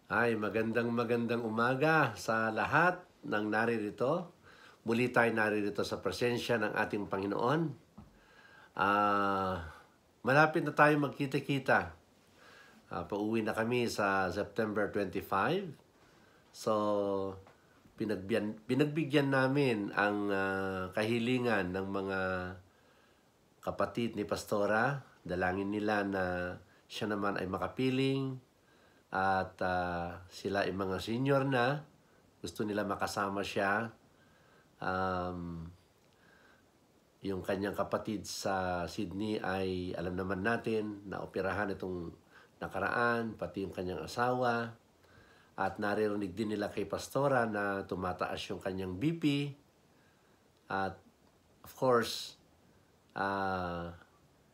Magandang umaga sa lahat ng naririto. Muli tayo naririto sa presensya ng ating Panginoon. Malapit na tayo magkita-kita. Pauwi na kami sa September 25. So, pinagbigyan namin ang kahilingan ng mga kapatid ni Pastora. Dalangin nila na siya naman ay makapiling. At sila ay mga senior na, gusto nila makasama siya. Yung kanyang kapatid sa Sydney ay alam naman natin na operahan itong nakaraan, pati yung kanyang asawa. At naririnig din nila kay Pastora na tumataas yung kanyang BP. At of course,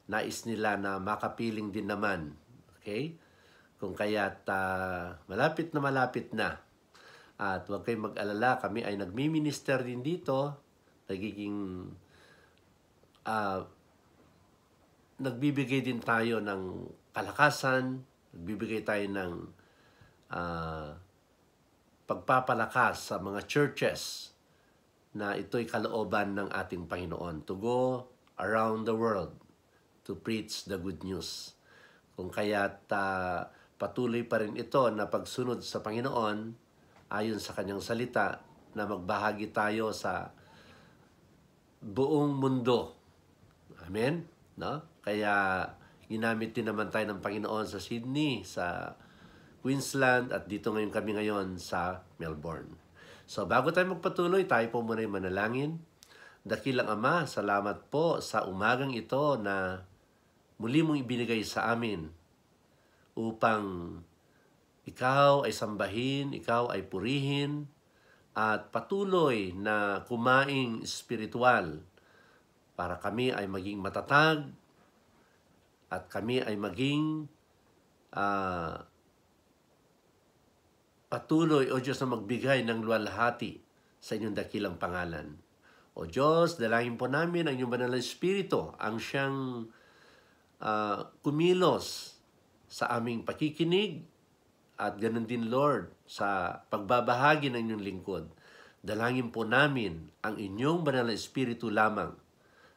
nais nila na makapiling din naman. Okay? Kung kaya't malapit na. At huwag kayong mag-alala, kami ay nagmi-minister din dito. Nagbibigay din tayo ng kalakasan, nagbibigay tayo ng pagpapalakas sa mga churches na ito'y kalooban ng ating Panginoon to go around the world to preach the good news. Kung kaya't patuloy pa rin ito na pagsunod sa Panginoon ayon sa kanyang salita na magbahagi tayo sa buong mundo. Amen? No? Kaya ginamit din naman tayo ng Panginoon sa Sydney, sa Queensland, at dito kami ngayon sa Melbourne. So bago tayo magpatuloy, tayo po muna yung manalangin. Dakilang Ama, salamat po sa umagang ito na muli mong ibinigay sa amin upang ikaw ay sambahin, ikaw ay purihin, at patuloy na kumaing espiritual para kami ay maging matatag at kami ay maging patuloy, O Diyos, na magbigay ng luwalhati sa inyong dakilang pangalan. O Diyos, dalangin po namin ang inyong banal na espiritu, ang siyang kumilos sa aming pakikinig at ganun din, Lord, sa pagbabahagi ng inyong lingkod. Dalangin po namin ang inyong banal na espiritu lamang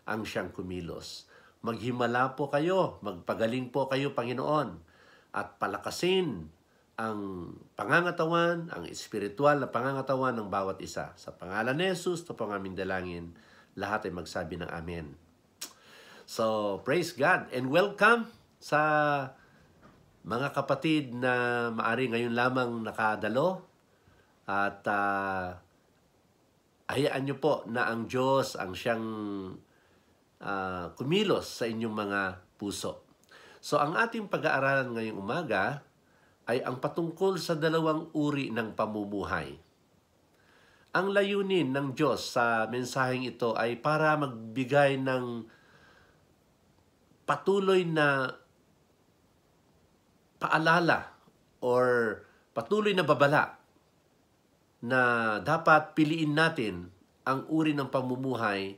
ang siyang kumilos. Maghimala po kayo, magpagaling po kayo, Panginoon, at palakasin ang pangangatawan, ang espiritual na pangangatawan ng bawat isa. Sa pangalan ni Jesus, ito po ang aming dalangin. Lahat ay magsabi ng Amen. So, praise God and welcome sa mga kapatid na maari ngayon lamang nakadalo. At hayaan nyo po na ang Diyos ang siyang kumilos sa inyong mga puso. So, ang ating pag-aaralan ngayong umaga ay ang patungkol sa dalawang uri ng pamumuhay. Ang layunin ng Diyos sa mensaheng ito ay para magbigay ng patuloy na paalala or patuloy na babala na dapat piliin natin ang uri ng pamumuhay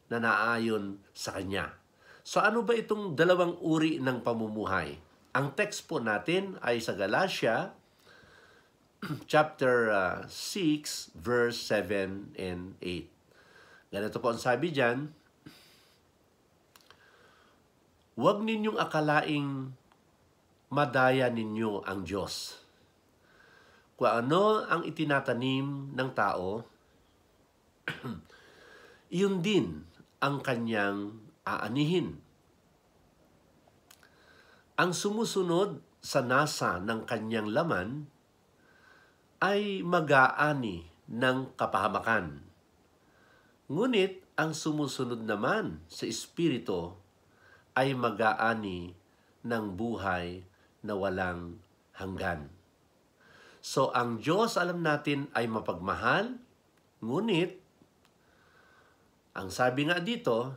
na naaayon sa Kanya. So ano ba itong dalawang uri ng pamumuhay? Ang text po natin ay sa Galatia chapter 6 verse 7 and 8. Ganito po ang sabi diyan, huwag ninyong akalaing madaya ninyo ang Diyos. Kung ano ang itinatanim ng tao, iyon din ang kanyang aanihin. Ang sumusunod sa nasa ng kanyang laman ay mag-aani ng kapahamakan. Ngunit ang sumusunod naman sa Espiritu ay mag-aani ng buhay na walang hanggan. So, ang Diyos, alam natin, ay mapagmahal, ngunit, ang sabi nga dito,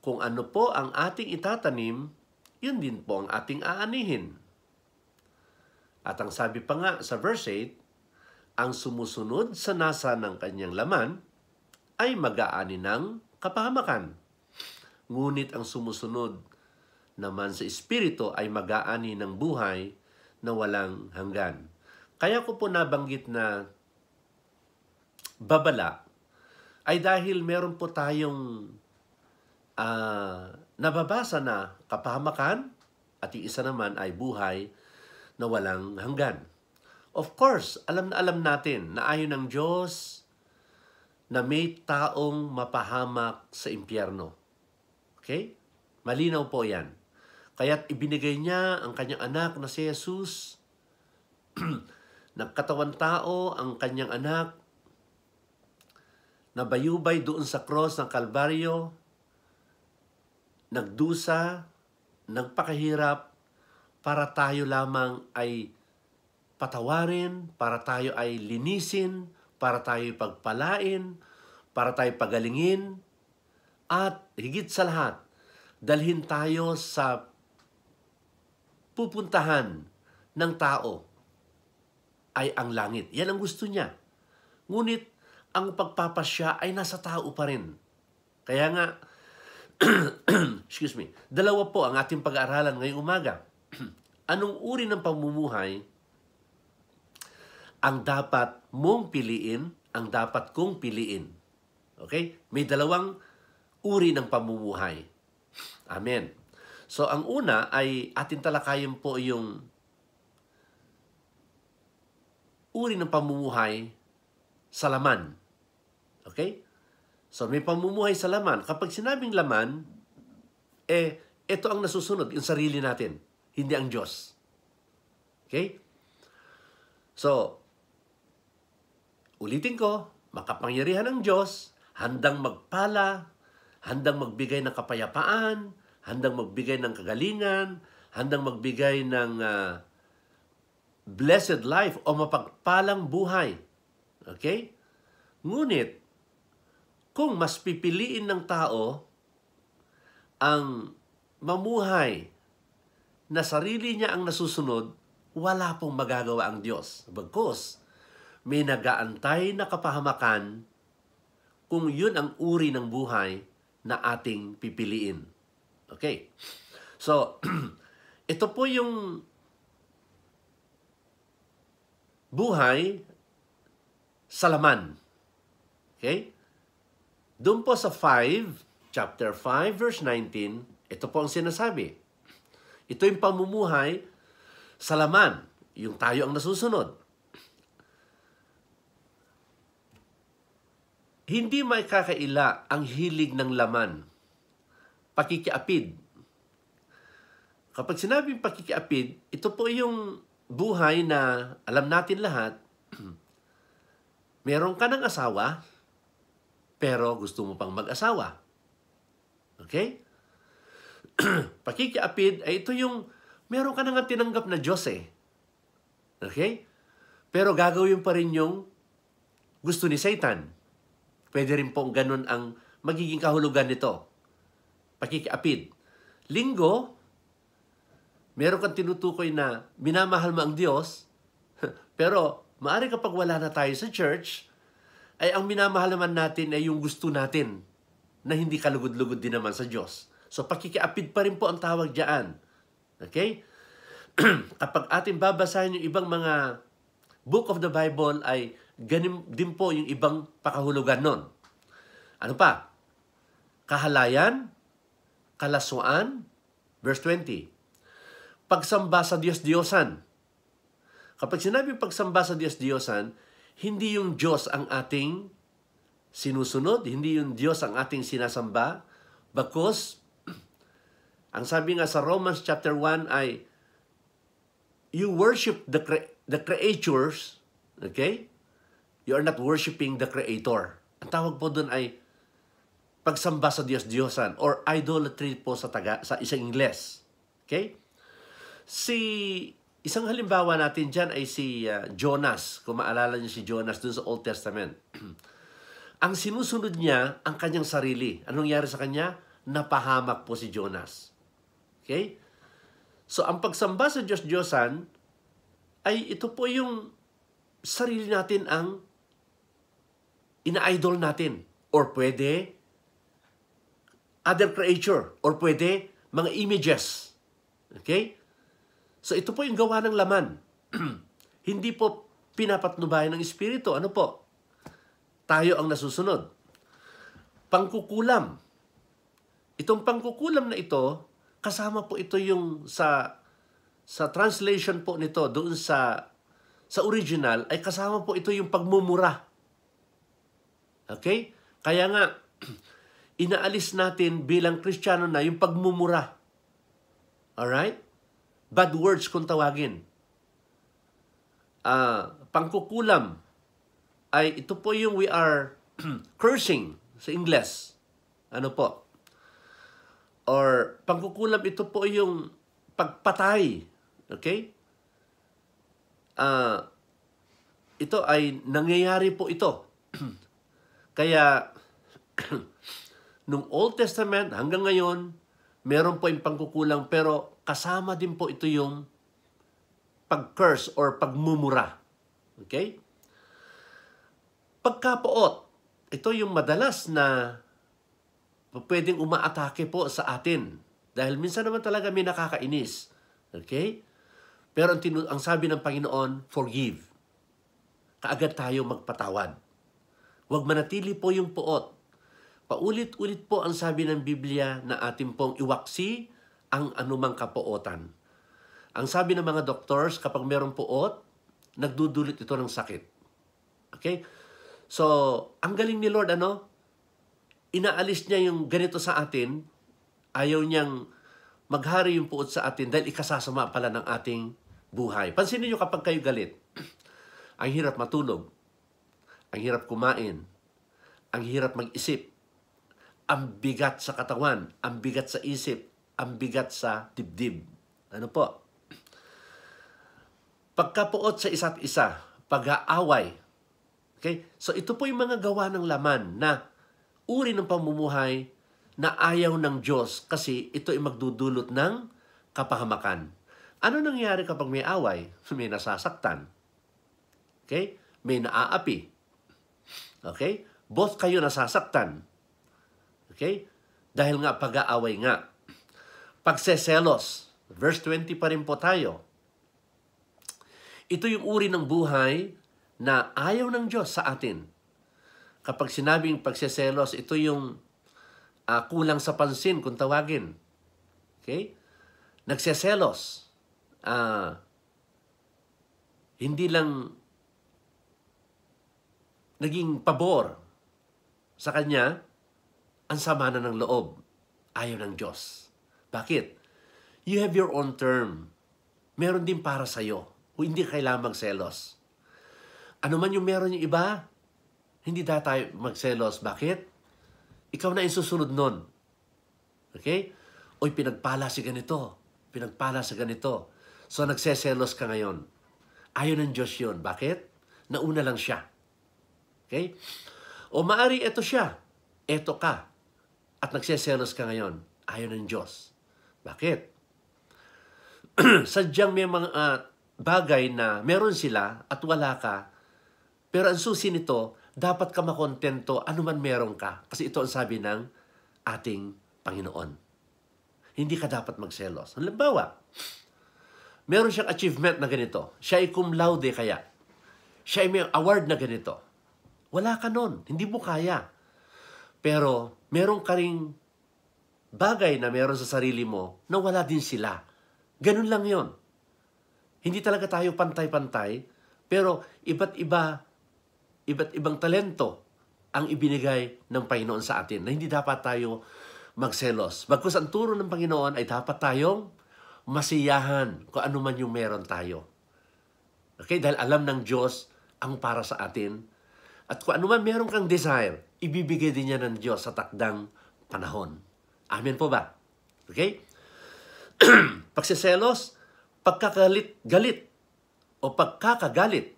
kung ano po ang ating itatanim, yun din po ang ating aanihin. At ang sabi pa nga sa verse 8, ang sumusunod sa nasa ng kanyang laman ay mag-aani ng kapahamakan. Ngunit ang sumusunod naman sa Espiritu ay mag-aani ng buhay na walang hanggan. Kaya ko po nabanggit na babala ay dahil meron po tayong nababasa na kapahamakan at yung isa naman ay buhay na walang hanggan. Of course, alam na alam natin na ayon ng Diyos na may taong mapahamak sa impyerno. Okay? Malinaw po yan. Kaya't ibinigay niya ang kanyang anak na si Jesus. Nagkatawan tao ang kanyang anak. Nabayubay doon sa cross ng Kalbaryo. Nagdusa, nagpakahirap para tayo lamang ay patawarin, para tayo ay linisin, para tayo pagpalain, para tayo pagalingin, at higit sa lahat, dalhin tayo sa pupuntahan ng tao ay ang langit. Yan ang gusto niya. Ngunit, ang pagpapasya ay nasa tao pa rin. Kaya nga, excuse me, dalawa po ang ating pag-aaralan ngayong umaga. Anong uri ng pamumuhay ang dapat mong piliin, ang dapat kong piliin? Okay? May dalawang uri ng pamumuhay. Amen. So, ang una ay ating talakayin po yung uri ng pamumuhay sa laman. Okay? So, may pamumuhay sa laman. Kapag sinabing laman, ito ang nasusunod, yung sarili natin, hindi ang Diyos. Okay? So, ulitin ko, makapangyarihan ng Diyos, handang magpala, handang magbigay ng kapayapaan, handang magbigay ng kagalingan, handang magbigay ng blessed life o mapagpalang buhay. Okay? Ngunit, kung mas pipiliin ng tao ang mamuhay na sarili niya ang nasusunod, wala pong magagawa ang Diyos. Bagkus, may nagaantay na kapahamakan kung yun ang uri ng buhay na ating pipiliin. Okay. So, ito po yung buhay sa laman. Okay? Doon po sa chapter 5, verse 19, ito po ang sinasabi. Ito yung pamumuhay sa laman, yung tayo ang nasusunod. Hindi may kakaila ang hilig ng laman. Pakikiapid. Kapag sinabing pakikiapid, ito po yung buhay na alam natin lahat, meron ka ng asawa, pero gusto mo pang mag-asawa. Okay? Pakikiapid ay ito yung meron ka nang tinanggap na Diyos eh. Okay? Pero gagawin pa rin yung gusto ni Satan. Pwede rin pong ganun ang magiging kahulugan nito. Pakikiapid. Linggo, meron kang tinutukoy na minamahal mo ang Diyos, pero maaari kapag wala na tayo sa church, ay ang minamahal naman natin ay yung gusto natin na hindi kalugod-lugod din naman sa Diyos. So, pakikiapid pa rin po ang tawag diyan. Okay? Kapag ating babasahin yung ibang mga book of the Bible, ay ganin din po yung ibang pakahulugan nun. Ano pa? Kahalayan, kalaswaan, verse 20. Pagsamba sa Diyos-Diyosan. Kapag sinabi pagsamba sa Diyos-Diyosan, hindi yung Diyos ang ating sinusunod, hindi yung Diyos ang ating sinasamba, bagkus, ang sabi nga sa Romans chapter 1 ay, you worship the creatures, okay? You are not worshiping the Creator. Ang tawag po doon ay pagsamba sa Diyos-Diyosan or idolatry po sa isang Ingles. Okay? Isang halimbawa natin dyan ay si Jonas. Kung maalala niyo si Jonas dun sa Old Testament. Ang sinusunod niya, ang kanyang sarili. Anong nangyari sa kanya? Napahamak po si Jonas. Okay? So, ang pagsamba sa Diyos-Diyosan ay ito po yung sarili natin ang ina-idol natin. Or pwede other creature. Or pwede mga images. Okay? So ito po yung gawa ng laman. Hindi po pinapatnubayan ng Espiritu. Ano po? Tayo ang nasusunod. Pangkukulam. Itong pangkukulam na ito, kasama po ito yung sa translation po nito doon sa original, ay kasama po ito yung pagmumura. Okay? Kaya nga, inaalis natin bilang Kristiyano na yung pagmumura. Alright? Bad words kung tawagin. Pangkukulam ay ito po yung we are cursing sa Ingles. Ano po? Or pangkukulam ito po yung pagpatay. Okay? Ito ay nangyayari po ito. Kaya nung Old Testament hanggang ngayon, meron po yung pangkukulang pero kasama din po ito yung pag-curse or pagmumura. Okay? Pagkapoot, ito yung madalas na pwedeng umaatake po sa atin. Dahil minsan naman talaga may nakakainis. Okay? Pero ang sabi ng Panginoon, forgive. Kaagad tayo magpatawad. Huwag manatili po yung poot. Paulit-ulit po ang sabi ng Biblia na atin pong iwaksi ang anumang kapootan. Ang sabi ng mga doctors, kapag merong poot, nagdudulot ito ng sakit. Okay? So, ang galing ni Lord, inaalis niya yung ganito sa atin, ayaw niyang maghari yung puot sa atin dahil ikasasama pala ng ating buhay. Pansinin niyo kapag kayo galit, ang hirap matulog, ang hirap kumain, ang hirap mag-isip, ang bigat sa katawan, ang bigat sa isip, ang bigat sa dibdib. Ano po? Pagkapuot sa isa't isa, pag-aaway. Okay? So ito po yung mga gawa ng laman na uri ng pamumuhay na ayaw ng Diyos kasi ito ay magdudulot ng kapahamakan. Ano nangyayari kapag may away? May nasasaktan. Okay? May naaapi. Okay? Both kayo nasasaktan. Okay? Dahil nga pag-aaway nga. Pagseselos. Verse 20 pa rin po tayo. Ito yung uri ng buhay na ayaw ng Diyos sa atin. Kapag sinabing pagseselos, ito yung kulang sa pansin kung tawagin. Okay? Nagseselos. Hindi lang naging pabor sa kanya, ang sama na ng loob. Ayaw ng Diyos. Bakit? You have your own term. Meron din para sa'yo. Hindi kailangan magselos. Ano man yung meron yung iba, hindi tayo magselos. Bakit? Ikaw na yung susunod nun. Okay? Oy, pinagpala si ganito. Pinagpala sa ganito. So, nagseselos ka ngayon. Ayaw ng Diyos yun. Bakit? Nauna lang siya. Okay? O maari ito siya. Ito ka. At nagseselos ka ngayon. Ayaw ng Diyos. Bakit? Sadyang may mga bagay na meron sila at wala ka. Pero ang susi nito, dapat ka makontento anuman meron ka. Kasi ito ang sabi ng ating Panginoon. Hindi ka dapat magselos. Halimbawa, meron siyang achievement na ganito. Siya ay cum laude kaya. Siya ay may award na ganito. Wala ka nun. Hindi mo kaya. Pero meron ka ring bagay na meron sa sarili mo na wala din sila. Ganun lang yon. Hindi talaga tayo pantay-pantay, pero iba't ibang talento ang ibinigay ng Panginoon sa atin na hindi dapat tayo magselos. Bagkus ang turo ng Panginoon ay dapat tayong masiyahan kung ano man yung meron tayo. Okay? Dahil alam ng Diyos ang para sa atin. At kung ano man meron kang desire, ibibigay din niya ng Diyos sa takdang panahon. Amen po ba? Okay? Pagsiselos, galit o pagkakagalit.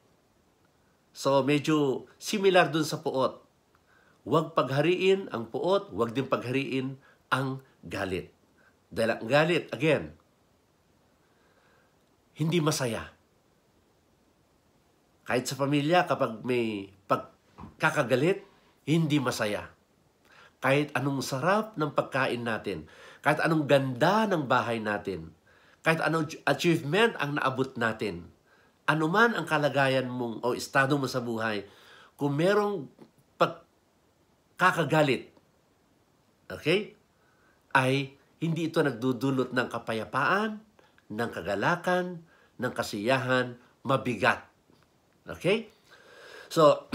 So, medyo similar dun sa puot. Huwag paghariin ang puot, huwag din paghariin ang galit. Dahil ang galit, again, hindi masaya. Kahit sa pamilya, kapag may pagkakagalit, hindi masaya. Kahit anong sarap ng pagkain natin, kahit anong ganda ng bahay natin, kahit anong achievement ang naabot natin, anuman ang kalagayan mong o estado mo sa buhay, kung merong pagkakagalit, okay, ay hindi ito nagdudulot ng kapayapaan, ng kagalakan, ng kasiyahan, mabigat. Okay? So,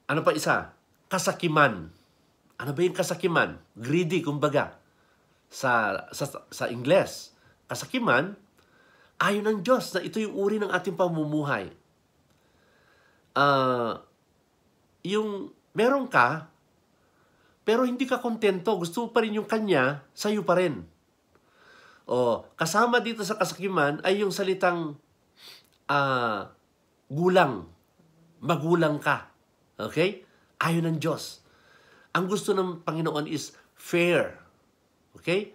ano pa isa? Kasakiman. Ano ba yung kasakiman? Greedy, kumbaga. Sa Ingles. Kasakiman, ayon ng Diyos na ito yung uri ng ating pamumuhay. Yung meron ka, pero hindi ka kontento, gusto mo pa rin yung kanya, sa'yo pa rin. O, kasama dito sa kasakiman ay yung salitang gulang. Magulang ka. Okay? Ayon ng Diyos. Ang gusto ng Panginoon is fair. Okay?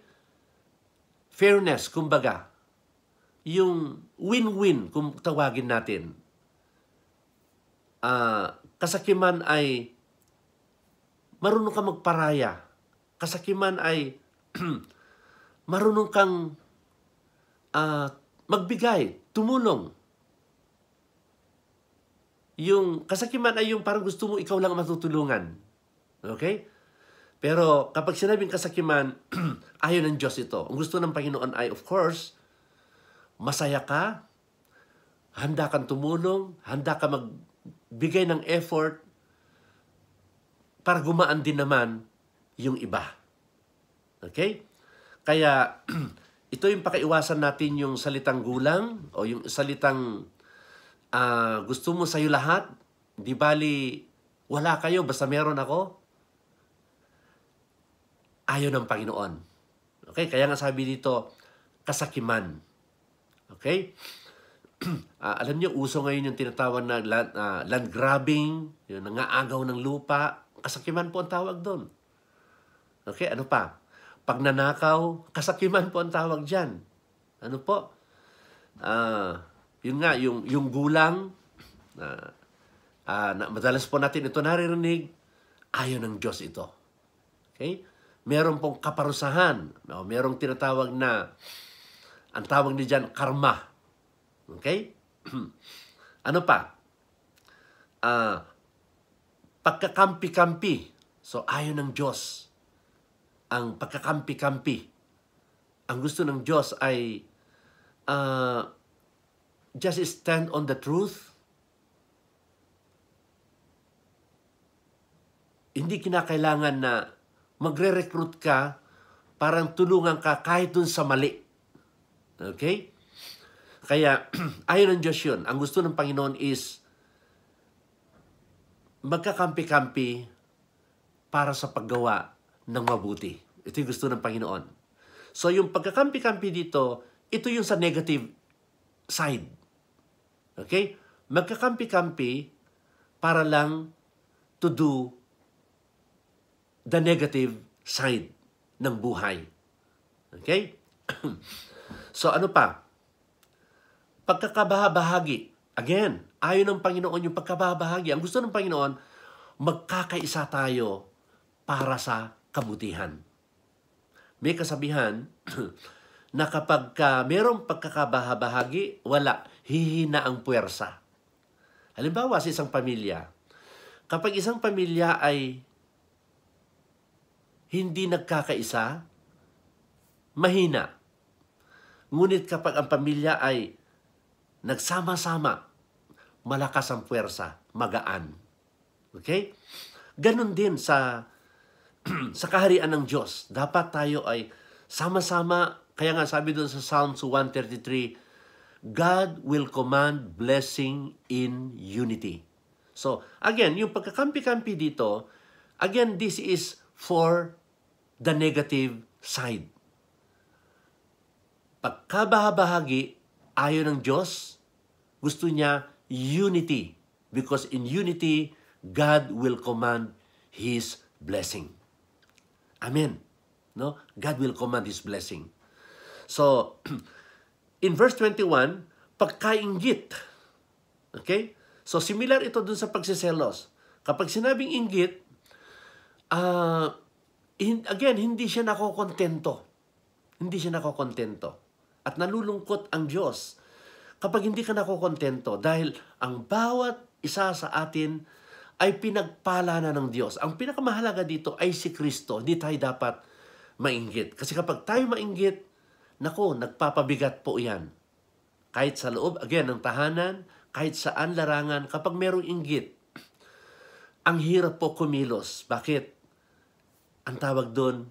Fairness, kumbaga. Yung win-win, kung tawagin natin. Kasakiman ay marunong ka magparaya. Kasakiman ay marunong kang magbigay, tumulong. Yung kasakiman ay yung parang gusto mo ikaw lang matutulungan. Okay? Pero kapag sinabing kasakiman, ayon ng Diyos ito. Ang gusto ng Panginoon ay, of course, masaya ka, handa kang tumulong, handa ka magbigay ng effort para gumaan din naman yung iba. Okay? Kaya, ito yung pakaiwasan natin yung salitang gulang o yung salitang gusto mo sa'yo lahat, di bali wala kayo, basta meron ako. Ayaw ng Panginoon. Okay? Kaya nga sabi dito, kasakiman. Okay? Alam niyo, uso ngayon yung tinatawag na land grabbing, yung nangaagaw ng lupa. Kasakiman po ang tawag doon. Okay? Ano pa? Pagnanakaw, kasakiman po ang tawag dyan. Ano po? Yun nga, yung gulang, madalas po natin ito naririnig, ayaw ng Diyos ito. Okay? Meron pong kaparusahan. Merong tinatawag na, ang tawag ni dyan, karma. Okay? Ano pa? Pagkakampi-kampi. So, ayaw ng Diyos ang pagkakampi-kampi. Ang gusto ng Diyos ay just stand on the truth. Hindi kinakailangan na magre-recruit ka, parang tulungan ka kahit dun sa mali. Okay? Kaya, ayon ng Diyos yun. Ang gusto ng Panginoon is magkakampi-kampi para sa paggawa ng mabuti. Ito yung gusto ng Panginoon. So, yung pagkakampi-kampi dito, ito yung sa negative side. Okay? Magkakampi-kampi para lang to do the negative side ng buhay. Okay? So, ano pa? Pagkakabahabahagi. Again, ayon ng Panginoon yung pagkabahabahagi. Ang gusto ng Panginoon, magkakaisa tayo para sa kabutihan. May kasabihan na kapag merong pagkakabahabahagi, wala, hihina ang puwersa. Halimbawa, sa isang pamilya, kapag isang pamilya ay hindi nagkakaisa, mahina. Ngunit kapag ang pamilya ay nagsama-sama, malakas ang puwersa, magaan. Okay? Ganon din sa kaharian ng Diyos. Dapat tayo ay sama-sama. Kaya nga sabi doon sa Psalms 133, God will command blessing in unity. So, again, yung pagkakampi-kampi dito, again, this is for the negative side. Pagkabahabahagi, ayon ng Diyos, gusto niya unity. Because in unity, God will command His blessing. Amen. No? God will command His blessing. So, in verse 21, pagkainggit. Okay? So, similar ito dun sa pagsiselos. Kapag sinabing inggit, again, hindi siya nakokontento. hindi siya nakokontento. At nalulungkot ang Diyos kapag hindi ka nakokontento dahil ang bawat isa sa atin ay pinagpala na ng Diyos. Ang pinakamahalaga dito ay si Kristo. Hindi tayo dapat mainggit. Kasi kapag tayo mainggit, nako, nagpapabigat po yan. Kahit sa loob, again, ng tahanan, kahit saan larangan, kapag merong inggit, ang hirap po kumilos. Bakit? Ang tawag doon,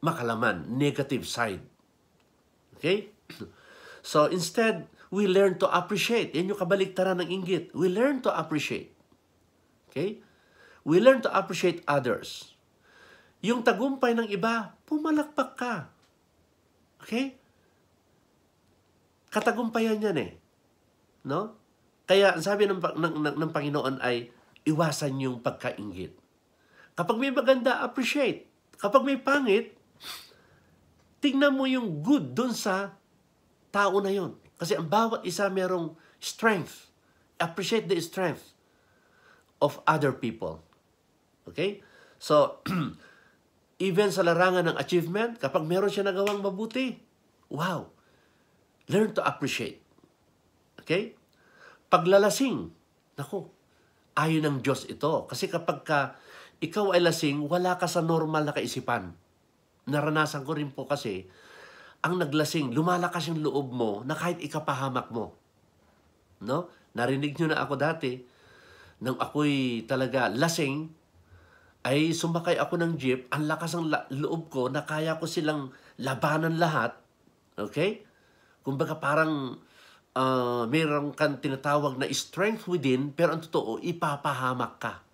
makalaman, negative side. Okay? So instead, we learn to appreciate. Yan yung kabaliktaran ng inggit. We learn to appreciate. Okay? We learn to appreciate others. Yung tagumpay ng iba, pumalakpak ka. Okay? Katagumpayan yan eh. No? Kaya sabi ng Panginoon ay iwasan yung pagkainggit. Kapag may maganda, appreciate. Kapag may pangit, tingnan mo yung good dun sa tao na yon. Kasi ang bawat isa merong strength. Appreciate the strength of other people. Okay? So, even sa larangan ng achievement, kapag meron siya nagawang mabuti, wow! Learn to appreciate. Okay? Paglalasing, naku, ayaw ng Diyos ito. Kasi kapag ikaw ay lasing, wala ka sa normal na kaisipan. Naranasan ko rin po kasi, ang naglasing, lumalakas yung loob mo na kahit ikapahamak mo. No? Narinig nyo na ako dati, nang ako'y talaga lasing, ay sumakay ako ng jeep, ang lakas ng loob ko na kaya ko silang labanan lahat. Okay? Kumbaga parang mayroong kang tinatawag na strength within, pero ang totoo, ipapahamak ka.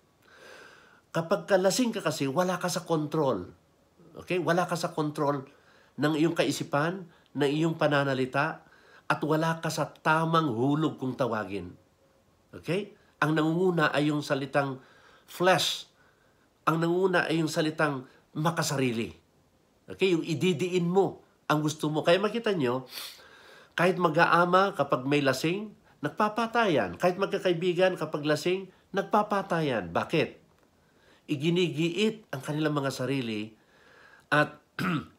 Kapag lasing ka kasi, wala ka sa control. Okay? Wala ka sa control ng iyong kaisipan, ng iyong pananalita, at wala ka sa tamang hulog kung tawagin. Okay? Ang nangunguna ay yung salitang flesh. Ang nangunguna ay yung salitang makasarili. Okay? Yung ididiin mo ang gusto mo. Kaya makita nyo, kahit mag-aama kapag may lasing, nagpapatayan. Kahit magkakaibigan kapag lasing, nagpapatayan. Bakit? Iginigiit ang kanilang mga sarili at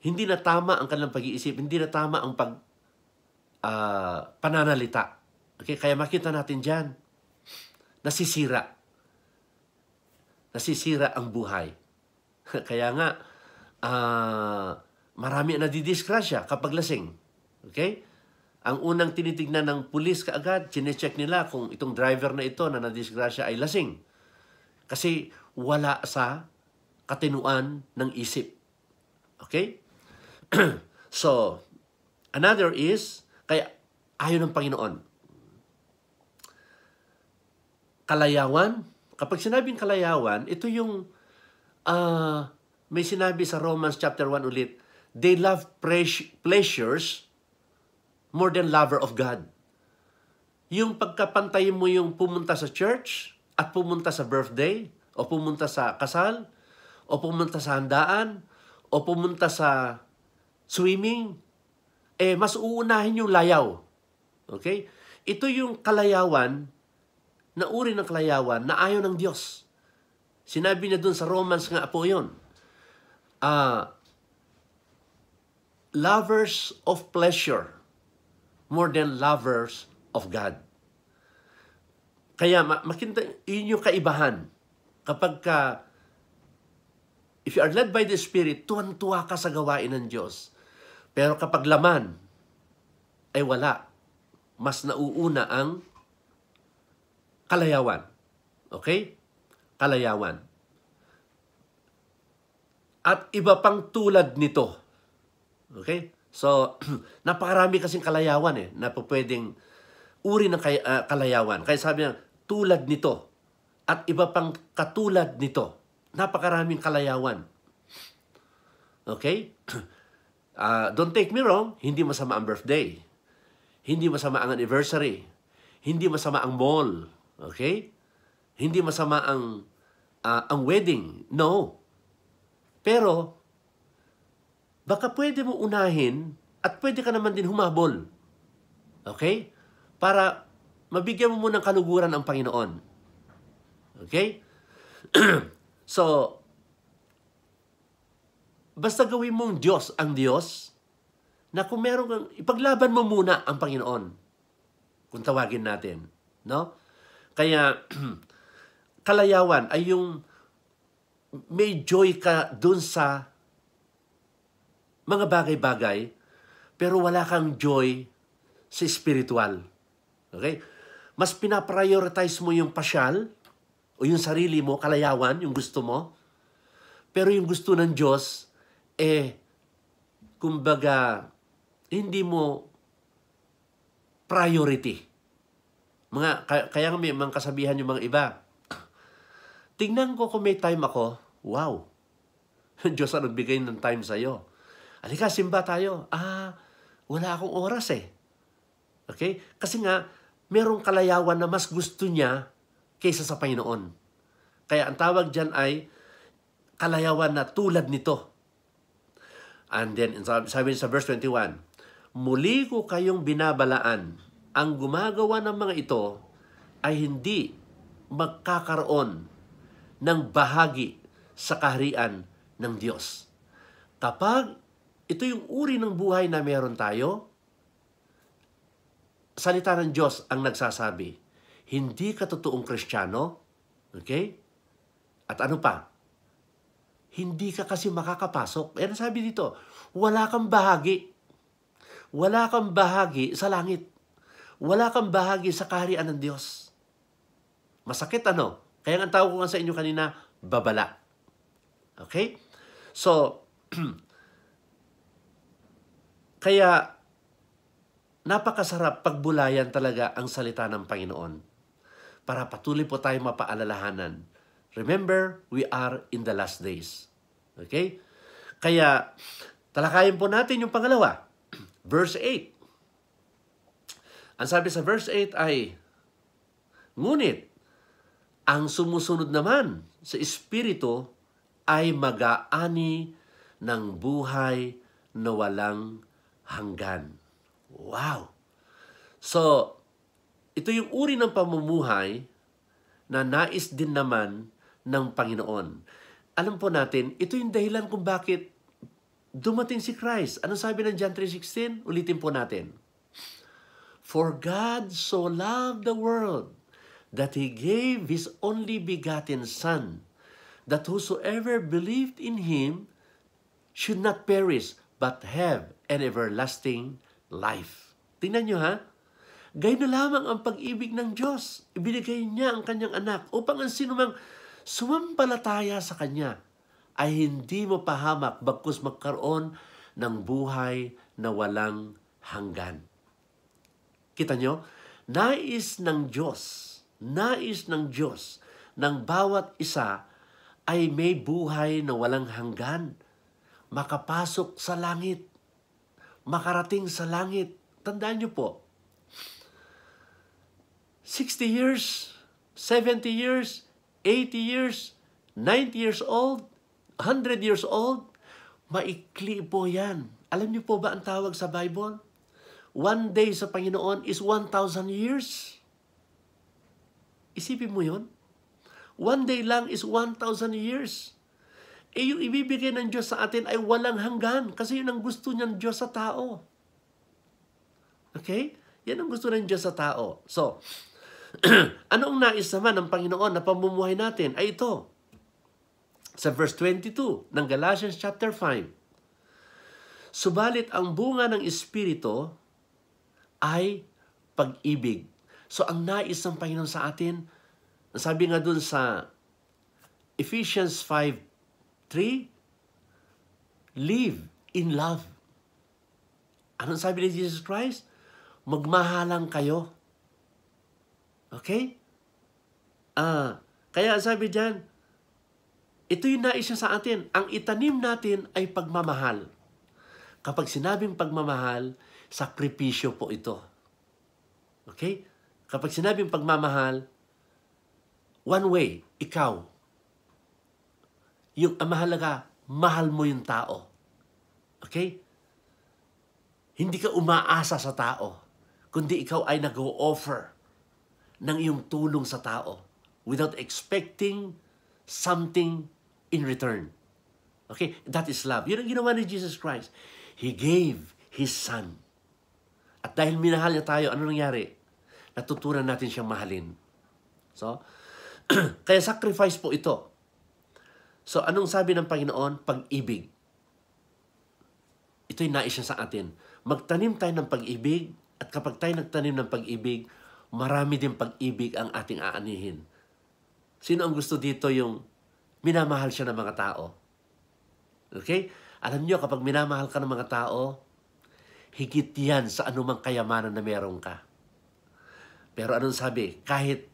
hindi na tama ang kanilang pag-iisip, hindi na tama ang pananalita. Okay? Kaya makita natin dyan, nasisira. Nasisira ang buhay. Kaya nga, marami ang nadidisgrasya kapag lasing. Okay? Ang unang tinitignan ng pulis kaagad, chinecheck nila kung itong driver na ito na nadisgrasya ay lasing. Kasi wala sa katinuan ng isip. Okay? So, another is, kaya ayaw ng Panginoon. Kalayawan. Kapag sinabing kalayawan, ito yung may sinabi sa Romans chapter 1 ulit, they love pleasures more than lover of God. Yung pagkapantayin mo yung pumunta sa church at pumunta sa birthday o pumunta sa kasal o pumunta sa handaan o pumunta sa swimming, mas uunahin yung layaw. Okay? Ito yung kalayawan, na uri ng kalayawan na ayaw ng Diyos. Sinabi niya dun sa Romans nga po yun. Lovers of pleasure more than lovers of God. Kaya makita, yun yung kaibahan. Kapag if you are led by the Spirit, tuwan-tuwa ka sa gawain ng Diyos. Pero kapag laman, ay wala. Mas nauuna ang kalayawan. Okay? Kalayawan. At iba pang tulad nito. Okay? So, napakarami kasing kalayawan na pwedeng uri ng kalayawan. Kaya sabi niya, tulad nito. At iba pang katulad nito. Napakaraming kalayawan. Okay? Don't take me wrong, hindi masama ang birthday. Hindi masama ang anniversary. Hindi masama ang mall. Okay? Hindi masama ang wedding. No. Pero, baka pwede mo unahin at pwede ka naman din humabol. Okay? Para mabigyan mo muna ng kaluguran ang Panginoon. Okay? So, basta gawin mong Diyos ang Diyos, na kung meron kang, ipaglaban mo muna ang Panginoon. Kung tawagin natin. No? Kaya, kalayawan ay yung may joy ka dun sa mga bagay-bagay, pero wala kang joy sa spiritual. Okay? Mas pinaprioritize mo yung pasyal o yung sarili mo, kalayawan, yung gusto mo. Pero yung gusto ng Diyos, kumbaga, hindi mo priority. Kaya may mga kasabihan yung mga iba. Tingnan ko kung may time ako, wow. Diyos ang nagbigay ng time sa'yo. Halika, simba tayo. Wala akong oras eh. Okay? Kasi nga, merong kalayawan na mas gusto niya kaysa sa Panginoon. Kaya ang tawag dyan ay kalayawan na tulad nito. And then, sabi sa verse 21, muli ko kayong binabalaan, ang gumagawa ng mga ito ay hindi magkakaroon ng bahagi sa kaharian ng Diyos. Kapag ito yung uri ng buhay na meron tayo, salita ng Diyos ang nagsasabi, hindi ka totoong Kristiyano, okay? At ano pa? Hindi ka kasi makakapasok. Yan sabi dito, wala kang bahagi. Wala kang bahagi sa langit. Wala kang bahagi sa kaharian ng Diyos. Masakit ano? Kaya ang tawag ko nga sa inyo kanina, babala. Okay? So, kaya napakasarap pagbulayan talaga ang salita ng Panginoon para patuloy po tayo mapaalalahanan. Remember, we are in the last days. Okay? Kaya, talakayin po natin yung pangalawa. Verse 8. Ang sabi sa verse 8 ay, ngunit, ang sumusunod naman sa Espiritu ay mag-aani ng buhay na walang hanggan. Wow! So, ito yung uri ng pamumuhay na nais din naman ng Panginoon. Alam po natin, ito yung dahilan kung bakit dumating si Christ. Anong sabi ng John 3:16? Ulitin po natin. For God so loved the world that He gave His only begotten Son, that whosoever believed in Him should not perish, but have an everlasting life. Tingnan nyo ha, gayon na lamang ang pag-ibig ng Diyos. Ibinigay niya ang kanyang anak upang ang sinumang sumampalataya sa Kanya ay hindi mo pahamak bagkus magkaroon ng buhay na walang hanggan. Kita nyo? Nais ng Diyos ng bawat isa ay may buhay na walang hanggan. Makapasok sa langit. Makarating sa langit. Tandaan nyo po, 60 years, 70 years, 80 years, 90 years old, 100 years old, maikli po yan. Alam niyo po ba ang tawag sa Bible? One day sa Panginoon is 1,000 years. Isipin mo yun? One day lang is 1,000 years. Yung ibibigay ng Diyos sa atin ay walang hanggan kasi yun ang gusto ng Diyos sa tao. Okay? Yan ang gusto ng Diyos sa tao. So, anong nais naman ng Panginoon na pamumuhay natin ay ito. Sa verse 22 ng Galatians chapter 5. Subalit ang bunga ng Espiritu ay pag-ibig. So ang nais ng Panginoon sa atin, sabi nga dun sa Ephesians 5:3, live in love. Anong sabi ni Jesus Christ? Magmahalang kayo. Okay? Kaya sabi diyan, ito yung nais niya sa atin. Ang itanim natin ay pagmamahal. Kapag sinabing pagmamahal, sakripisyo po ito. Okay? Kapag sinabing pagmamahal, one way, ikaw. Yung mahalaga, mahal mo yung tao. Okay? Hindi ka umaasa sa tao, kundi ikaw ay nag-o-offer ng iyong tulong sa tao without expecting something in return. Okay? That is love. Yun ang ginawa ni Jesus Christ. He gave His Son. At dahil minahal niya tayo, ano nangyari? Natutunan natin siyang mahalin. So, kaya sacrifice po ito. So, anong sabi ng Panginoon? Pag-ibig. Ito'y nais niya sa atin. Magtanim tayo ng pag-ibig, at kapag tayo nagtanim ng pag-ibig, marami din pag-ibig ang ating aanihin. Sino ang gusto dito yung minamahal siya ng mga tao? Okay? Alam niyo, kapag minamahal ka ng mga tao, higit yan sa anumang kayamanan na meron ka. Pero anong sabi? Kahit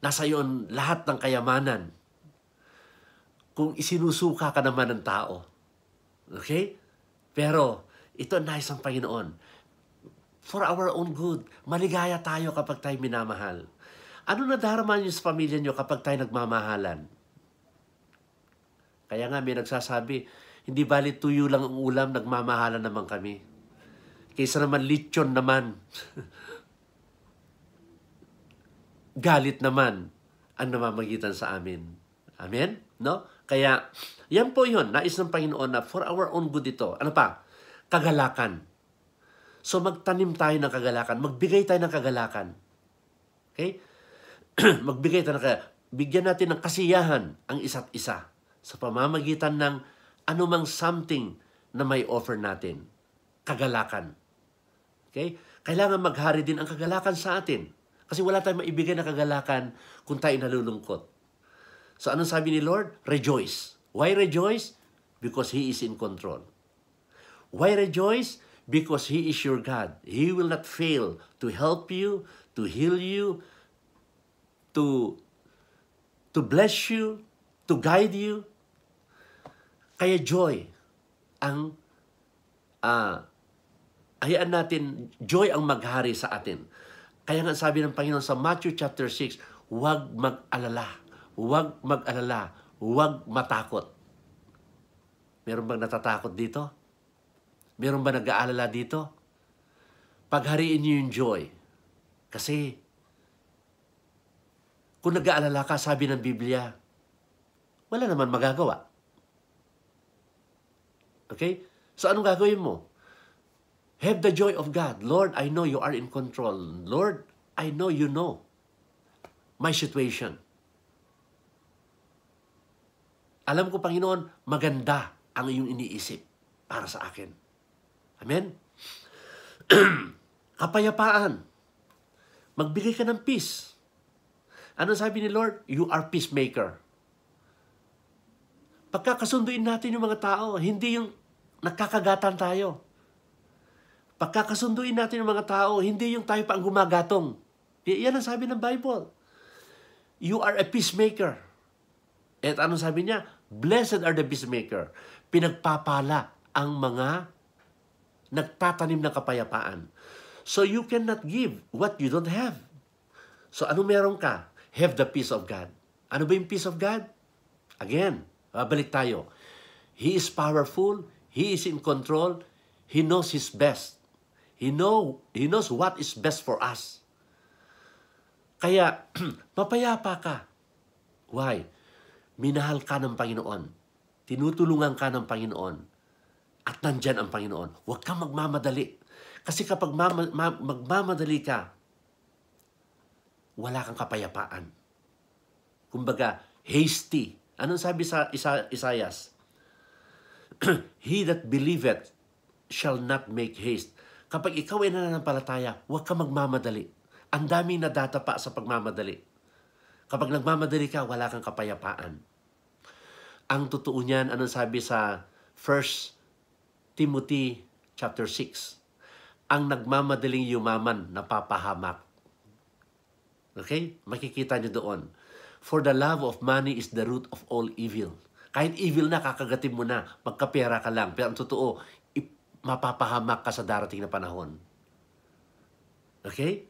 nasa iyon lahat ng kayamanan, kung isinusuka ka naman ng tao. Okay? Pero ito ang nais ng Panginoon. For our own good, maligaya tayo kapag tayo minamahal. Ano nadarama niyo sa pamilya niyo kapag tayo nagmamahalan? Kaya nga may nagsasabi, hindi balit tuyo lang ang ulam, nagmamahalan naman kami. Kaysa naman lechon naman. Galit naman ang namamagitan sa amin. Amen? No? Kaya, yan po yun. Nais ng Panginoon na for our own good ito. Ano pa? Kagalakan. So magtanim tayo ng kagalakan. Magbigay tayo ng kagalakan. Okay? Magbigay tayo ng kagalakan. Bigyan natin ng kasiyahan ang isa't isa sa pamamagitan ng anumang something na may offer natin. Kagalakan. Okay? Kailangan maghari din ang kagalakan sa atin. Kasi wala tayong maibigay na kagalakan kung tayo nalulungkot. So anong sabi ni Lord? Rejoice. Why rejoice? Because He is in control. Why rejoice? Because He is your God. He will not fail to help you, to heal you, to bless you, to guide you. Kaya joy ang hayaan natin, joy ang maghari sa atin. Kaya nga sabi ng Panginoon sa Matthew chapter 6, huwag mag-alala, huwag mag-alala, huwag matakot. Meron bang natatakot dito? Meron ba nag-aalala dito? Paghariin niyo yung joy. Kasi, kung nag-aalala ka, sabi ng Biblia, wala naman magagawa. Okay? So, anong gagawin mo? Have the joy of God. Lord, I know you are in control. Lord, I know you know my situation. Alam ko, Panginoon, maganda ang iyong iniisip para sa akin. Amen? Kapayapaan. Magbigay ka ng peace. Ano sabi ni Lord? You are peacemaker. Pagkakasunduin natin yung mga tao, hindi yung nakakagatan tayo. Pagkakasunduin natin yung mga tao, hindi yung tayo pa ang gumagatong. Yan ang sabi ng Bible. You are a peacemaker. At anong sabi niya? Blessed are the peacemaker. Pinagpapala ang mga nagtatanim ng kapayapaan. So you cannot give what you don't have. So ano meron ka? Have the peace of God. Ano ba yung peace of God? Again, babalik tayo. He is powerful. He is in control. He knows His best. He knows what is best for us. Kaya, mapayapa ka. Why? Minahal ka ng Panginoon. Tinutulungan ka ng Panginoon. At nandyan ang Panginoon. Huwag kang magmamadali. Kasi kapag magmamadali ka, wala kang kapayapaan. Kumbaga, hasty. Anong sabi sa Isaias? He that believeth shall not make haste. Kapag ikaw ay nananampalataya, huwag ka magmamadali. Ang daming nadatapa sa pagmamadali. Kapag nagmamadali ka, wala kang kapayapaan. Ang totoo niyan, anong sabi sa 1 Timothy chapter 6? Ang nagmamadaling yumaman, napapahamak. Okay? Makikita niyo doon. For the love of money is the root of all evil. Kahit evil na, kakagatin mo na, magkapera ka lang. Pero ang totoo, mapapahamak ka sa darating na panahon. Okay?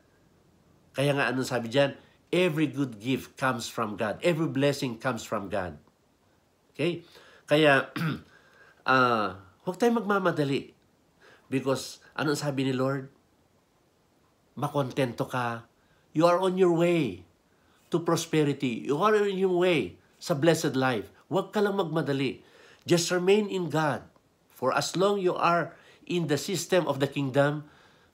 Kaya nga anong sabi dyan? Every good gift comes from God. Every blessing comes from God. Okay? Kaya, huwag tayong magmamadali. Because, anong sabi ni Lord? Makontento ka. You are on your way to prosperity. You are on your way sa blessed life. Huwag ka lang magmadali. Just remain in God. For as long you are in the system of the kingdom,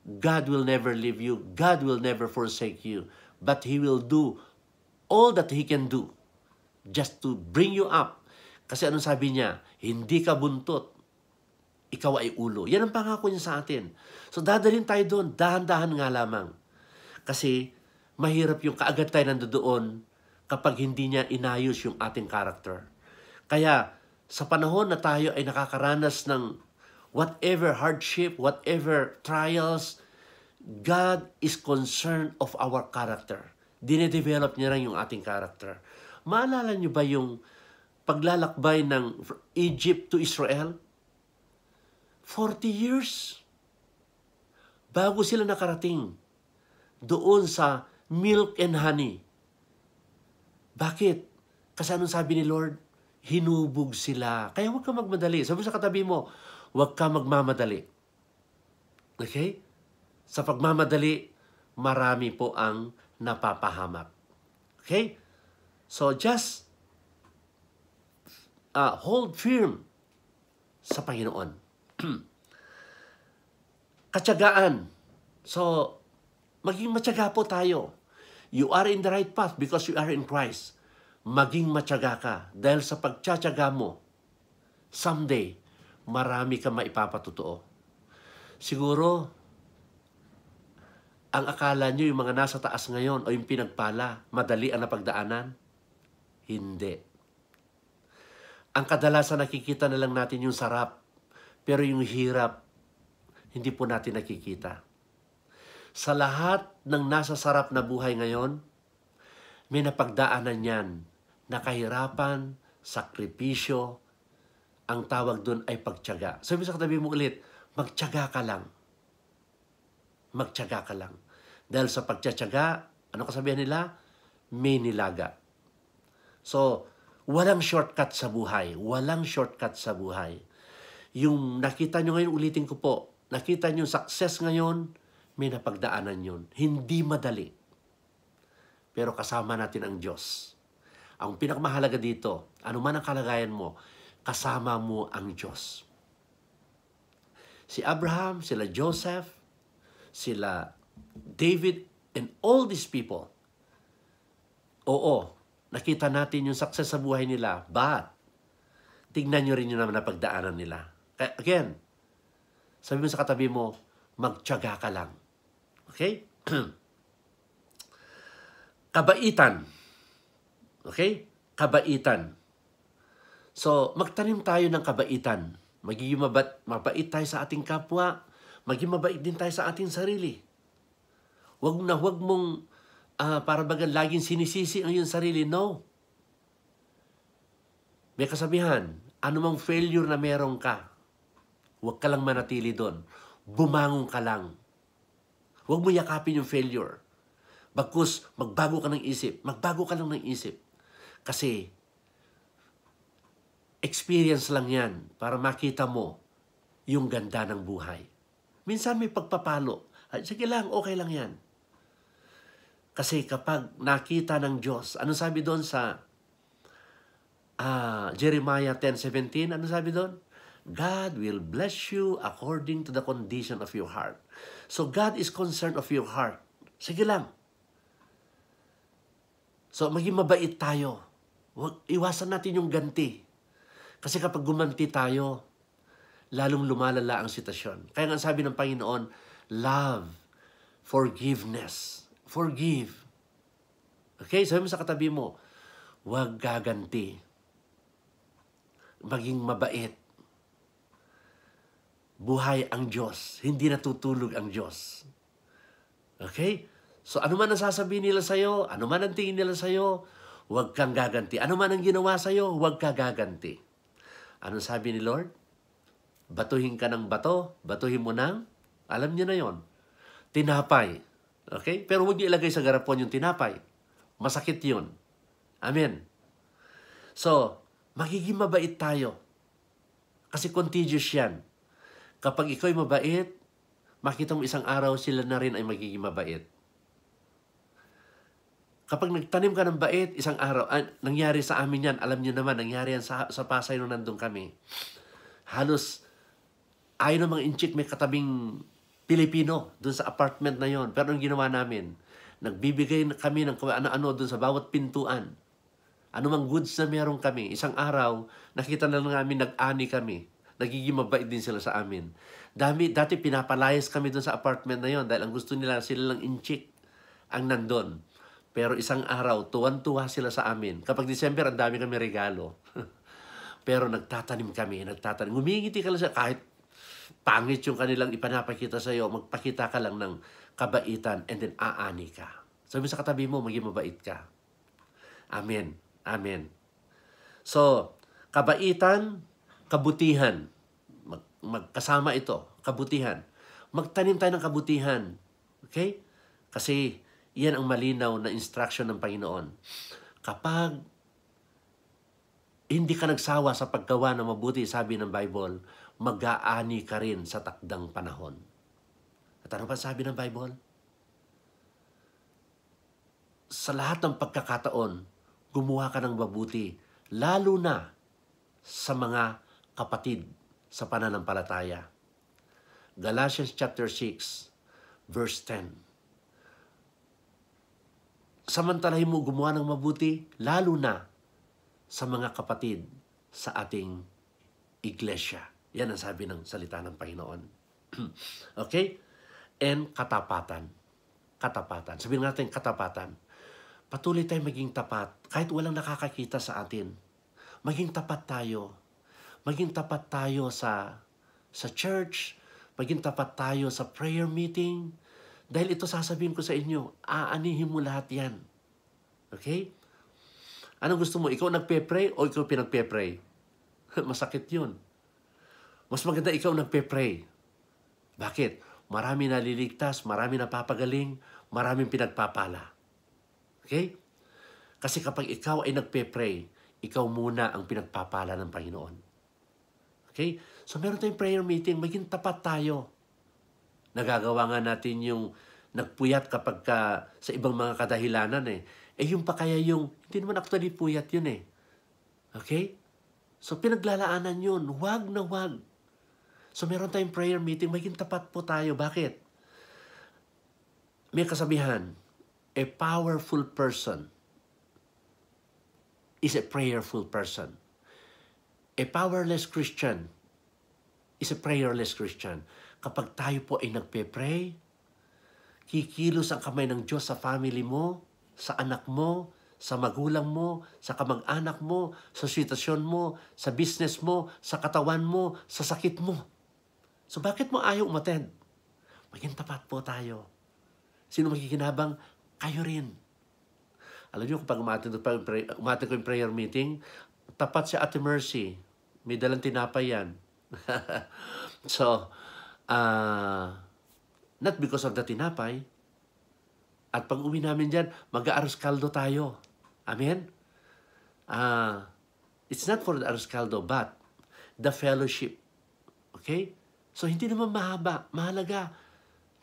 God will never leave you. God will never forsake you. But He will do all that He can do just to bring you up. Kasi anong sabi niya? Hindi ka buntot. Ikaw ay ulo. Yan ang pangako niya sa atin. So dadalhin tayo doon. Dahan-dahan nga lamang. Kasi mahirap yung kaagad tayo nandoon kapag hindi niya inayos yung ating character. Kaya sa panahon na tayo ay nakakaranas ng whatever hardship, whatever trials, God is concerned of our character. Dinedevelop niya rin yung ating character. Maalala niyo ba yung paglalakbay ng Egypt to Israel? 40 years bago sila nakarating doon sa milk and honey. Bakit? Kasi anong sabi ni Lord? Hinubog sila. Kaya huwag ka magmadali. Sabi sa katabi mo, huwag ka magmamadali. Okay? Sa pagmamadali, marami po ang napapahamak. Okay? So just hold firm sa Panginoon. Katyagaan. So, maging matyaga po tayo. You are in the right path because you are in Christ. Maging matyaga ka dahil sa pagtsatsaga mo, someday, marami ka maipapatutuo. Siguro, ang akala nyo yung mga nasa taas ngayon o yung pinagpala, madali ang napagdaanan? Hindi. Ang kadalasan nakikita na lang natin yung sarap, pero yung hirap, hindi po natin nakikita. Sa lahat ng nasa sarap na buhay ngayon, may napagdaanan yan na kahirapan, sakripisyo, ang tawag doon ay pagtiyaga. Sabi sa katabi mo ulit, magtiyaga ka lang. Magtiyaga ka lang. Dahil sa pagtiyaga, ano kasabihan nila? May nilaga. So, walang shortcut sa buhay. Walang shortcut sa buhay. Yung nakita nyo ngayon, ulitin ko po, nakita nyo success ngayon, may napagdaanan yun. Hindi madali. Pero kasama natin ang Diyos. Ang pinakamahalaga dito, anuman ang kalagayan mo, kasama mo ang Diyos. Si Abraham, sila Joseph, sila David, and all these people, oo, nakita natin yung success sa buhay nila, but tignan nyo rin yung naman napagdaanan nila. Again, sabi mo sa katabi mo, magtiyaga ka lang. Okay? Kabaitan. Okay? Kabaitan. So, magtanim tayo ng kabaitan. Magiging mabait tayo sa ating kapwa. Maging mabait din tayo sa ating sarili. Huwag mong para bagang laging sinisisi ang iyong sarili. No. May kasabihan, anumang failure na meron ka, huwag ka lang manatili doon. Bumangon ka lang. Huwag mo yakapin yung failure. Bagkus, magbago ka ng isip. Magbago ka lang ng isip. Kasi, experience lang yan para makita mo yung ganda ng buhay. Minsan may pagpapalo. Sige lang, okay lang yan. Kasi kapag nakita ng Diyos, ano sabi doon sa Jeremiah 10:17, ano sabi doon? God will bless you according to the condition of your heart. So God is concerned of your heart. Sige lang. So maging mabait tayo. Iwasan natin yung ganti. Kasi kapag gumanti tayo, lalong lumalala ang sitwasyon. Kaya nga sabi ng Panginoon, love, forgiveness. Forgive. Okay? Sabi mo sa katabi mo, huwag gaganti. Maging mabait. Buhay ang Diyos. Hindi natutulog ang Diyos. Okay? So, ano man ang sasabihin nila sa'yo, ano man ang tingin nila sa'yo, huwag kang gaganti. Ano man ang ginawa sa'yo, huwag ka gaganti. Ano sabi ni Lord? Batuhin ka ng bato, batuhin mo ng, alam niyo na yon, tinapay. Okay? Pero huwag niyo ilagay sa garapon yung tinapay. Masakit yun. Amen. So, magiging mabait tayo. Kasi contagious yan. Kapag ikaw'y mabait, makita mo isang araw sila na rin ay magiging mabait. Kapag nagtanim ka ng bait, isang araw, nangyari sa amin yan, alam niyo naman, nangyari yan sa Pasay nung nandun kami. Halos Ayaw ng mga inchik may katabing Pilipino dun sa apartment na yon. Pero ang ginawa namin, nagbibigay kami ng ano-ano dun sa bawat pintuan. Ano mang goods na meron kami. Isang araw, nakita na lang namin, nag-ani kami. Nagiging mabait din sila sa amin. Dati pinapalayas kami dun sa apartment na yon dahil ang gusto nila, sila lang inchik ang nandun. Pero isang araw, tuwan-tuwa sila sa amin. Kapag December, ang dami kami regalo. Pero nagtatanim kami, Ngumingiti ka lang siya kahit pangit yung kanilang ipanapakita sa iyo, magpakita ka lang ng kabaitan and then aani ka. Sabi sa katabi mo, maging mabait ka. Amen. Amen. So, kabaitan, kabutihan. Magkasama ito, kabutihan. Magtanim tayo ng kabutihan. Okay? Kasi yan ang malinaw na instruction ng Panginoon. Kapag hindi ka nagsawa sa paggawa ng mabuti, sabi ng Bible, mag-aani ka rin sa takdang panahon. At ano pa sabi ng Bible? Sa lahat ng pagkakataon, gumawa ka ng mabuti, lalo na sa mga kapatid sa pananampalataya. Galatians chapter 6, verse 10. Samantalahin mo gumawa ng mabuti, lalo na sa mga kapatid sa ating iglesia. Yan ang sabi ng salita ng Panginoon. Okay? And katapatan. Katapatan. Sabihin natin katapatan. Patuloy tayong maging tapat kahit walang nakakakita sa atin. Maging tapat tayo. Maging tapat tayo sa church. Maging tapat tayo sa prayer meeting. Dahil ito sasabihin ko sa inyo, aanihin mo lahat yan. Okay? Anong gusto mo? Ikaw nagpe-pray o ikaw pinagpe-pray? Masakit yun. Mas maganda ikaw nagpe-pray. Bakit? Marami naliligtas, marami napapagaling, maraming pinagpapala. Okay? Kasi kapag ikaw ay nagpe-pray, ikaw muna ang pinagpapala ng Panginoon. Okay? So meron tayong prayer meeting, maging tapat tayo. Nagagawa nga natin yung nagpuyat kapag sa ibang mga kadahilanan eh. Yung pa kaya yung, hindi naman actually puyat yun eh. Okay? So pinaglalaanan yun, wag na wag. So meron tayong prayer meeting, maging tapat po tayo. Bakit? May kasabihan, a powerful person is a prayerful person. A powerless Christian is a prayerless Christian. Kapag tayo po ay nagpe-pray, kikilos ang kamay ng Diyos sa family mo, sa anak mo, sa magulang mo, sa kamag-anak mo, sa sitwasyon mo, sa business mo, sa katawan mo, sa sakit mo. So bakit mo ayaw umattend? Maging tapat po tayo. Sino makikinabang? Kayo rin. Alam niyo, kapag umattend ko yung prayer meeting, tapat si Ate Mercy. May dalang tinapay yan. So, not because of the tinapay. At pag uwi namin dyan, mag-aaros kaldo tayo. Amen? It's not for the aros kaldo, but the fellowship. Okay? So, hindi naman mahalaga.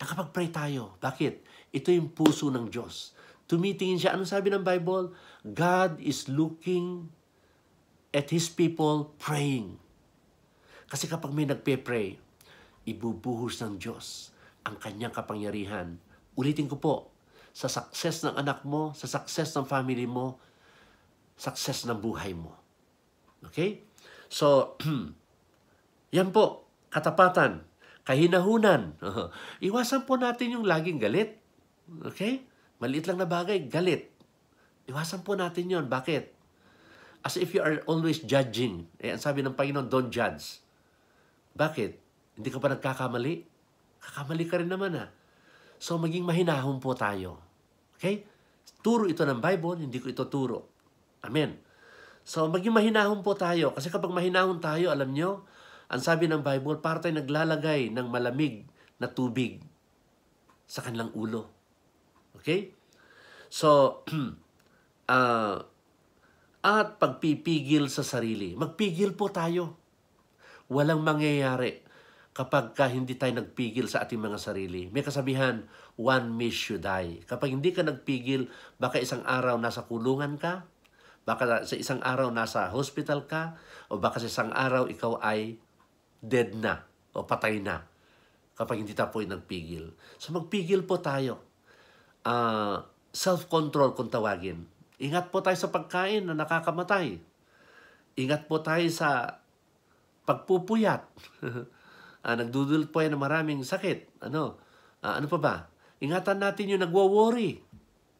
Nakapag-pray tayo. Bakit? Ito yung puso ng Diyos. Tumitingin siya. Anong sabi ng Bible? God is looking at His people praying. Kasi kapag may nagpe-pray, ibubuhos ng Diyos ang kanyang kapangyarihan. Ulitin ko po, sa success ng anak mo, sa success ng family mo, success ng buhay mo. Okay? So, yan po, katapatan, kahinahunan. Iwasan po natin yung laging galit. Okay? Maliit lang na bagay, galit. Iwasan po natin yon. Bakit? As if you are always judging. Ang sabi ng Panginoon, don't judge. Bakit? Hindi ka pa nagkakamali? Kakamali ka rin naman So, maging mahinahon po tayo. Okay? Turo ito ng Bible, hindi ko ito turo. Amen. So, maging mahinahon po tayo. Kasi kapag mahinahon tayo, alam nyo, ang sabi ng Bible, para tayo naglalagay ng malamig na tubig sa kanilang ulo. Okay? So, at pagpipigil sa sarili. Magpigil po tayo. Walang mangyayari kapag hindi tayo nagpigil sa ating mga sarili. May kasabihan, one miss you die. Kapag hindi ka nagpigil, baka isang araw nasa kulungan ka, baka sa isang araw nasa hospital ka, o baka sa isang araw ikaw ay dead na. o patay na kapag hindi tayo po nagpigil. So magpigil po tayo. Self-control kung tawagin. Ingat po tayo sa pagkain na nakakamatay. Ingat po tayo sa pagpupuyat. Nagdudulot po yan ng maraming sakit. Ano pa ba? Ingatan natin yung nagwo-worry.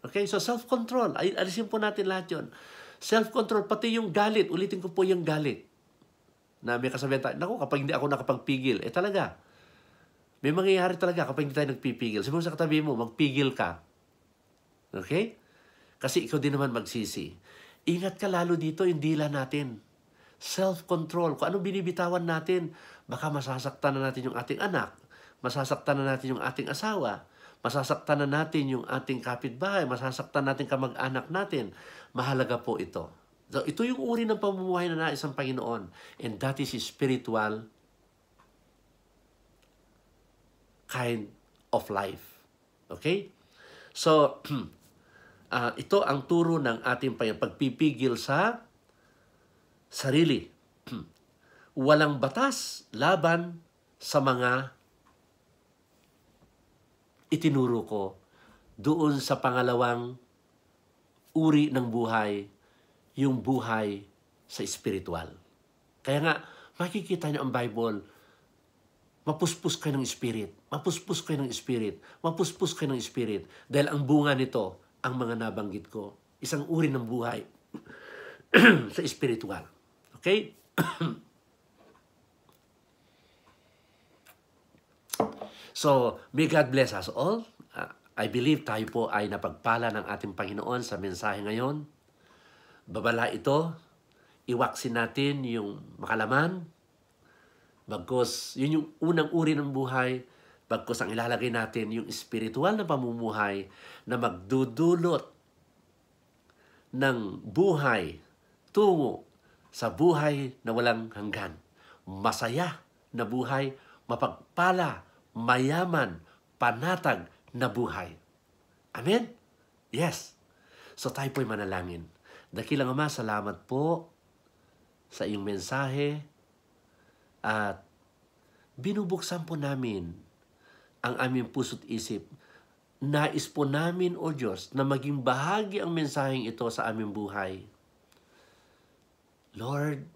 Okay? So self-control. Alisin po natin lahat yun. Self-control, pati yung galit. Ulitin ko po yung galit. Na may kasabihan tayo, naku, kapag hindi ako nakapagpigil, talaga. May mangyayari talaga kapag hindi tayo nagpipigil. Sabi mo sa katabi mo, magpigil ka. Okay? Kasi ikaw din naman magsisi. Ingat ka lalo dito yung dila natin. Self-control. Kung anong binibitawan natin, baka masasaktan na natin yung ating anak, masasaktan na natin yung ating asawa, masasaktan na natin yung ating kapitbahay, masasaktan natin kamag-anak natin. Mahalaga po ito. So, ito yung uri ng pamumuhay na nais ng Panginoon. And that is spiritual kind of life. Okay? So, ito ang turo ng ating pagpipigil sa sarili. Walang batas laban sa mga itinuro ko doon sa pangalawang uri ng buhay, yung buhay sa spiritual. Kaya nga, makikita niyo ang Bible, mapuspos kayo ng spirit, mapuspos kayo ng spirit, mapuspos kayo ng spirit. Dahil ang bunga nito, ang mga nabanggit ko, isang uri ng buhay sa spiritual. Okay? So, may God bless us all. I believe tayo po ay napagpala ng ating Panginoon sa mensahe ngayon. Babala ito, iwaksin natin yung makalaman, bagkus yun yung unang uri ng buhay, bagkus ang ilalagay natin yung spiritual na pamumuhay na magdudulot ng buhay tungo sa buhay na walang hanggan. Masaya na buhay, mapagpala, mayaman, panatag na buhay. Amen? Yes. So tayo po'y manalangin. Dakilang Ama, salamat po sa iyong mensahe at binubuksan po namin ang aming puso't isip. Nais po namin, O Diyos, na maging bahagi ang mensaheng ito sa aming buhay. Lord,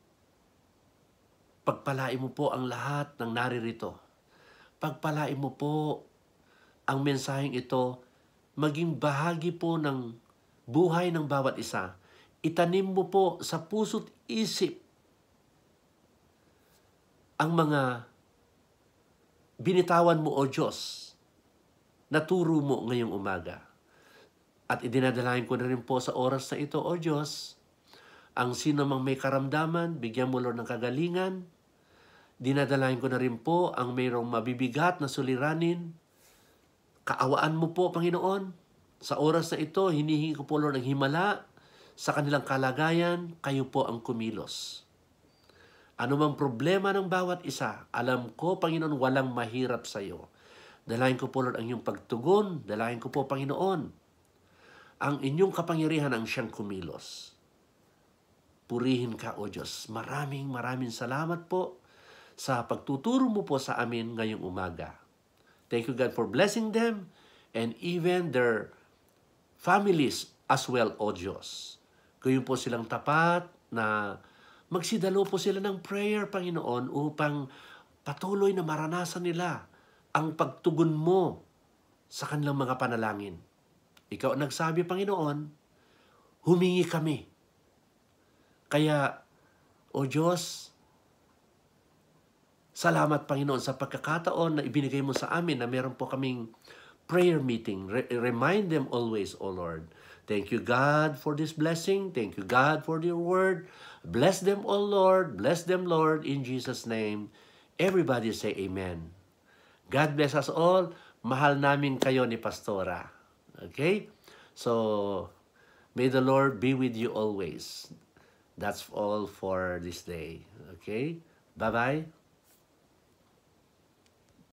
pagpalain mo po ang lahat ng naririto. Pagpalain mo po ang mensaheng ito, maging bahagi po ng buhay ng bawat isa. Itanim mo po sa puso't isip ang mga binitawan mo, O Diyos, na turo mo ngayong umaga. At idinadalahin ko na rin po sa oras na ito, O Diyos, ang sino mang may karamdaman, bigyan mo, Lord, ng kagalingan. Dinadalahin ko na rin po ang mayroong mabibigat na suliranin. Kaawaan mo po, Panginoon. Sa oras na ito, hinihingi ko po, Lord, ng himala sa kanilang kalagayan. Kayo po ang kumilos. Ano mang problema ng bawat isa, alam ko, Panginoon, walang mahirap sa iyo. Dalahin ko po, Lord, ang iyong pagtugon. Dalahin ko po, Panginoon, ang inyong kapangyarihan ang siyang kumilos. Purihin ka, O Diyos. Maraming salamat po sa pagtuturo mo po sa amin ngayong umaga. Thank you, God, for blessing them and even their families as well, O Diyos. Gayon po silang tapat na magsidalo po sila ng prayer, Panginoon, upang patuloy na maranasan nila ang pagtugon mo sa kanilang mga panalangin. Ikaw ang nagsabi, Panginoon, humingi kami. Kaya, O Diyos, salamat, Panginoon, sa pagkakataon na ibinigay mo sa amin na meron po kaming prayer meeting. Remind them always, O Lord. Thank you, God, for this blessing. Thank you, God, for your word. Bless them, O Lord. Bless them, Lord, in Jesus' name. Everybody say amen. God bless us all. Mahal namin kayo ni Pastora. Okay? So, may the Lord be with you always. That's all for this day. Okay? Bye-bye.